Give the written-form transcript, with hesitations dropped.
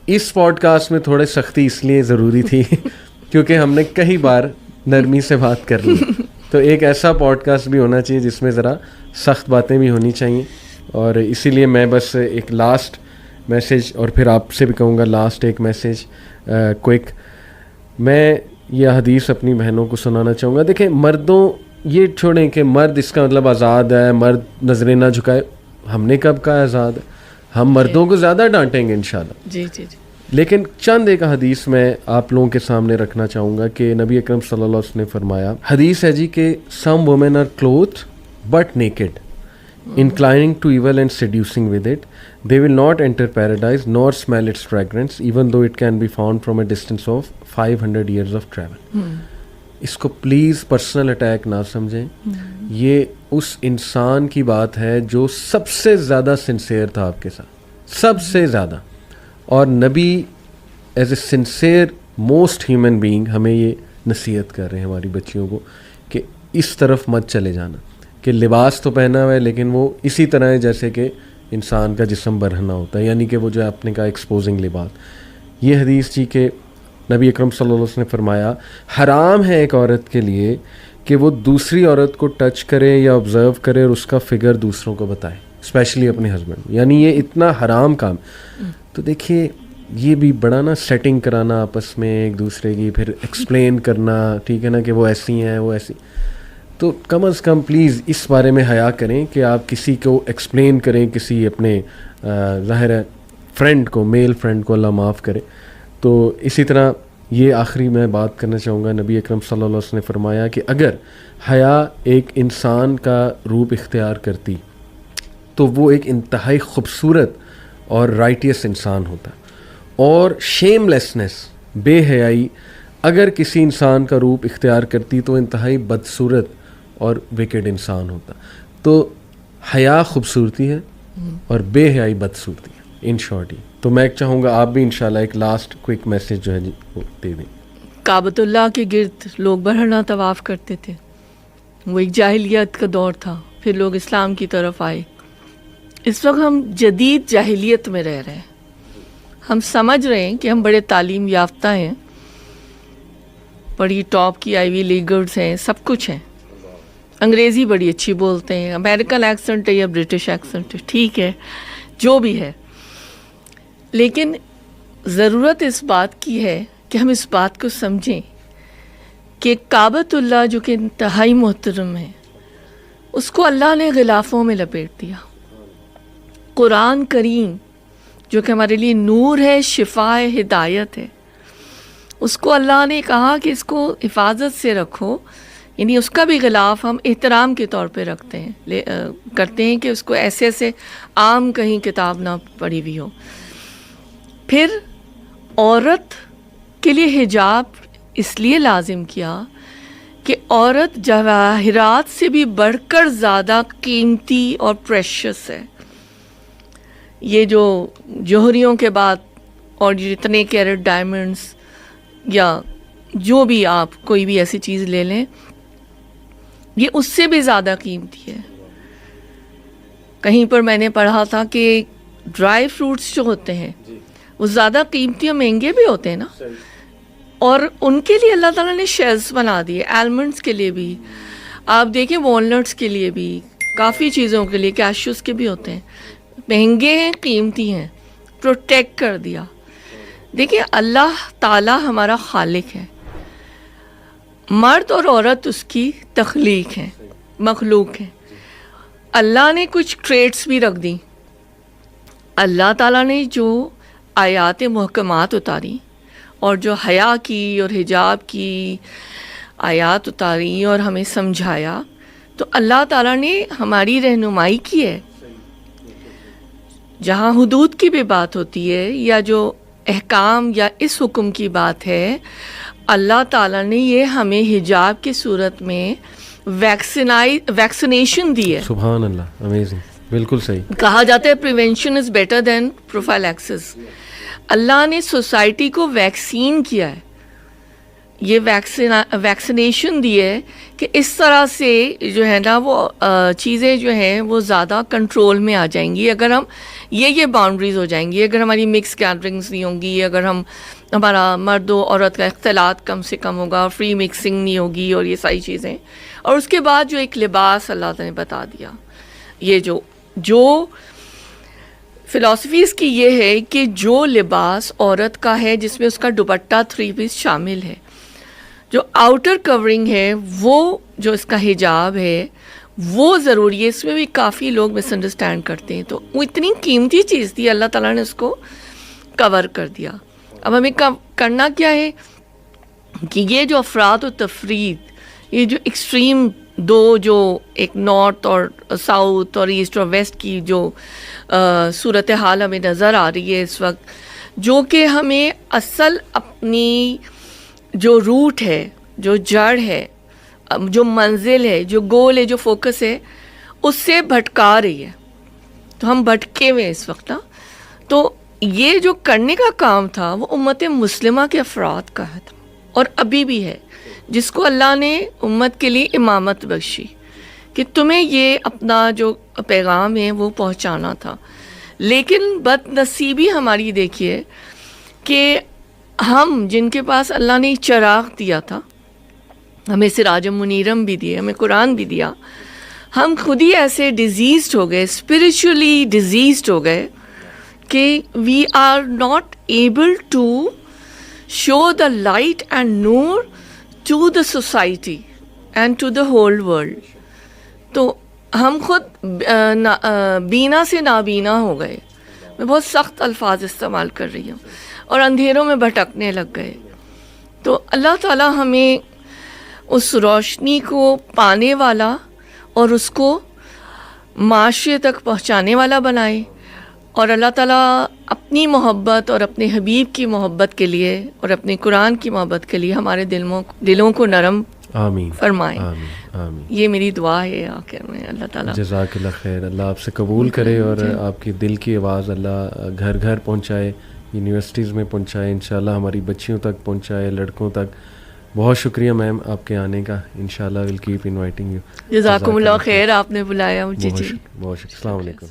اس pod cost میں تھوڑے سختی اس لیے ضروری تھی کیونکہ ہم نے کئی بار نرمی سے بات کر لی, تو ایک ایسا پوڈ کاسٹ بھی ہونا چاہیے جس میں ذرا سخت باتیں بھی ہونی چاہیے. اور اسی لیے میں بس ایک لاسٹ میسیج, اور پھر آپ سے بھی کہوں گا لاسٹ ایک میسیج کوئک, میں یہ حدیث اپنی بہنوں کو سنانا چاہوں گا. دیکھیں مردوں, یہ چھوڑیں کہ مرد اس کا مطلب آزاد ہے, مرد نظریں نہ جھکائے, ہم نے کب کہا آزاد ہے؟ ہم مردوں کو زیادہ ڈانٹیں گے انشاءاللہ. جی جی جی. لیکن چند ایک حدیث میں آپ لوگوں کے سامنے رکھنا چاہوں گا کہ نبی اکرم صلی اللہ علیہ وسلم نے فرمایا, حدیث ہے جی کہ some women are clothed but naked, inclining to evil and seducing with it. They will not enter paradise nor smell its fragrance, even though it can be found from a distance of 500 years of travel. اس کو please personal attack نہ سمجھیں. یہ اس انسان کی بات ہے جو سب سے زیادہ سنسیئر تھا آپ کے ساتھ, سب سے زیادہ. اور نبی as a sincere most human being ہمیں یہ نصیحت کر رہے ہیں ہماری بچیوں کو کہ اس طرف مت چلے جانا, کہ لباس تو پہنا ہوا ہے لیکن وہ اسی طرح ہے جیسے کہ انسان کا جسم برہنہ ہوتا ہے, یعنی کہ وہ جو آپ نے کہا ایکسپوزنگ لباس. یہ حدیث جی کہ نبی اکرم صلی اللہ علیہ وسلم نے فرمایا, حرام ہے ایک عورت کے لیے کہ وہ دوسری عورت کو ٹچ کرے یا آبزرو کرے اور اس کا فگر دوسروں کو بتائے, اسپیشلی اپنے ہسبینڈ, یعنی یہ اتنا حرام کام. تو دیکھیے یہ بھی بڑا نا سیٹنگ کرانا آپس میں ایک دوسرے کی, پھر ایکسپلین کرنا, ٹھیک ہے نا, کہ وہ ایسی ہیں وہ ایسی. تو کم از کم پلیز اس بارے میں حیا کریں کہ آپ کسی کو ایکسپلین کریں, کسی اپنے ظاہر ہے فرینڈ کو, میل فرینڈ کو, اللہ معاف کرے. تو اسی طرح یہ آخری میں بات کرنا چاہوں گا, نبی اکرم صلی اللہ علیہ وسلم نے فرمایا کہ اگر حیا ایک انسان کا روپ اختیار کرتی تو وہ ایک انتہائی خوبصورت اور رائٹیس انسان ہوتا, اور شیم لیسنس, بے حیائی, اگر کسی انسان کا روپ اختیار کرتی تو انتہائی بدصورت اور وکڈ انسان ہوتا. تو حیا خوبصورتی ہے اور بے حیائی بدصورتی ہے ان شارٹ ہی. تو میں چاہوں گا آپ بھی انشاءاللہ ایک لاسٹ کوئک میسیج جو ہے جی وہ دے دیں. کعبۃ اللہ کے گرد لوگ برہنہ طواف کرتے تھے, وہ ایک جاہلیت کا دور تھا, پھر لوگ اسلام کی طرف آئے. اس وقت ہم جدید جاہلیت میں رہ رہے ہیں. ہم سمجھ رہے ہیں کہ ہم بڑے تعلیم یافتہ ہیں, بڑی ٹاپ کی آئی وی لیگرز ہیں, سب کچھ ہیں, انگریزی بڑی اچھی بولتے ہیں, امریکن ایکسنٹ ہے یا برٹش ایکسنٹ ہے, ٹھیک ہے جو بھی ہے. لیکن ضرورت اس بات کی ہے کہ ہم اس بات کو سمجھیں کہ کعبۃ اللہ جو کہ انتہائی محترم ہے, اس کو اللہ نے غلافوں میں لپیٹ دیا. قرآن کریم جو کہ ہمارے لیے نور ہے, شفا ہے, ہدایت ہے, اس کو اللہ نے کہا کہ اس کو حفاظت سے رکھو, یعنی اس کا بھی غلاف ہم احترام کے طور پہ رکھتے ہیں, کرتے ہیں کہ اس کو ایسے ایسے عام کہیں کتاب نہ پڑھی ہوئی ہو. پھر عورت کے لیے حجاب اس لیے لازم کیا کہ عورت جواہرات سے بھی بڑھ کر زیادہ قیمتی اور پریشس ہے. یہ جو جوہریوں کے بعد اور جتنے کیرٹ ڈائمنڈس یا جو بھی آپ کوئی بھی ایسی چیز لے لیں, یہ اس سے بھی زیادہ قیمتی ہے. کہیں پر میں نے پڑھا تھا کہ ڈرائی فروٹس جو ہوتے ہیں وہ زیادہ قیمتی اور مہنگے بھی ہوتے ہیں نا, اور ان کے لیے اللہ تعالیٰ نے شیلز بنا دیے, آلمنڈس کے لیے بھی آپ دیکھیں, والنٹس کے لیے بھی, کافی چیزوں کے لیے, کیشوز کے بھی ہوتے ہیں, مہنگے ہیں, قیمتی ہیں, پروٹیکٹ کر دیا. دیکھیں اللہ تعالیٰ ہمارا خالق ہے, مرد اور عورت اس کی تخلیق ہے, مخلوق ہے. اللہ نے کچھ ٹریٹس بھی رکھ دیں. اللہ تعالیٰ نے جو آیات محکمات اتاری اور جو حیا کی اور حجاب کی آیات اتاری اور ہمیں سمجھایا, تو اللہ تعالیٰ نے ہماری رہنمائی کی ہے. جہاں حدود کی بھی بات ہوتی ہے یا جو احکام یا اس حکم کی بات ہے, اللہ تعالیٰ نے یہ ہمیں حجاب کی صورت میں ویکسینیشن دی ہے. سبحان اللہ, امیزنگ, بالکل صحیح. کہا جاتا ہے پریونشن از بیٹر دین پروفائلیکسس. اللہ نے سوسائٹی کو ویکسین کیا ہے. یہ ویکسینیشن دی ہے کہ اس طرح سے جو ہے نا وہ چیزیں جو ہیں وہ زیادہ کنٹرول میں آ جائیں گی اگر ہم یہ باؤنڈریز ہو جائیں گی, اگر ہماری مکس گیدرنگس نہیں ہوں گی, اگر ہمارا مرد و عورت کا اختلاط کم سے کم ہوگا, فری مکسنگ نہیں ہوگی, اور یہ ساری چیزیں. اور اس کے بعد جو ایک لباس اللہ تعالیٰ نے بتا دیا, یہ جو فلاسفی اس کی یہ ہے کہ جو لباس عورت کا ہے جس میں اس کا دوپٹہ 3 پیس شامل ہے, جو آؤٹر کورنگ ہے, وہ جو اس کا حجاب ہے وہ ضروری ہے. اس میں بھی کافی لوگ مس انڈرسٹینڈ کرتے ہیں, تو وہ اتنی قیمتی چیز تھی, اللہ تعالیٰ نے اس کو کور کر دیا. اب ہمیں کرنا کیا ہے کہ یہ جو افراد و تفرید, یہ جو ایکسٹریم دو, جو ایک نارتھ اور ساؤتھ اور ایسٹ اور ویسٹ کی جو صورتحال ہمیں نظر آ رہی ہے اس وقت, جو کہ ہمیں اصل اپنی جو روٹ ہے, جو جڑ ہے, جو منزل ہے, جو گول ہے, جو فوکس ہے, اس سے بھٹکا رہی ہے. تو ہم بھٹکے ہوئے اس وقت نا. تو یہ جو کرنے کا کام تھا وہ امت مسلمہ کے افراد کا ہے اور ابھی بھی ہے, جس کو اللہ نے امت کے لیے امامت بخشی کہ تمہیں یہ اپنا جو پیغام ہے وہ پہنچانا تھا. لیکن بد نصیبی ہماری دیکھیے کہ ہم جن کے پاس اللہ نے چراغ دیا تھا, ہمیں سراج منیرم بھی دیے, ہمیں قرآن بھی دیا, ہم خود ہی ایسے ڈیزیزڈ ہو گئے, اسپرچولی ڈیزیزڈ ہو گئے کہ we are not able to show the light and نور to the society and to the whole world. تو ہم خود بینا سے نابینا ہو گئے, میں بہت سخت الفاظ استعمال کر رہی ہوں, اور اندھیروں میں بھٹکنے لگ گئے. تو اللہ تعالیٰ ہمیں اس روشنی کو پانے والا اور اس کو معاشرے تک پہنچانے والا بنائے, اور اللہ تعالیٰ اپنی محبت اور اپنے حبیب کی محبت کے لیے اور اپنے قرآن کی محبت کے لیے ہمارے دلوں کو نرم آمین فرمائیں. آمین آمین. یہ میری دعا ہے آخر میں. اللہ تعالیٰ جزاک اللہ خیر. اللہ آپ سے قبول کرے اور آپ کی دل کی آواز اللہ گھر گھر پہنچائے, یونیورسٹیز میں پہنچائے, انشاءاللہ ہماری بچیوں تک پہنچائے, لڑکوں تک. بہت شکریہ میم آپ کے آنے کا. انشاءاللہ ول کیپ انوائٹنگ یو. جزاکم اللہ خیر, آپ نے بلایا مجھے. بہت شکریہ. السلام علیکم.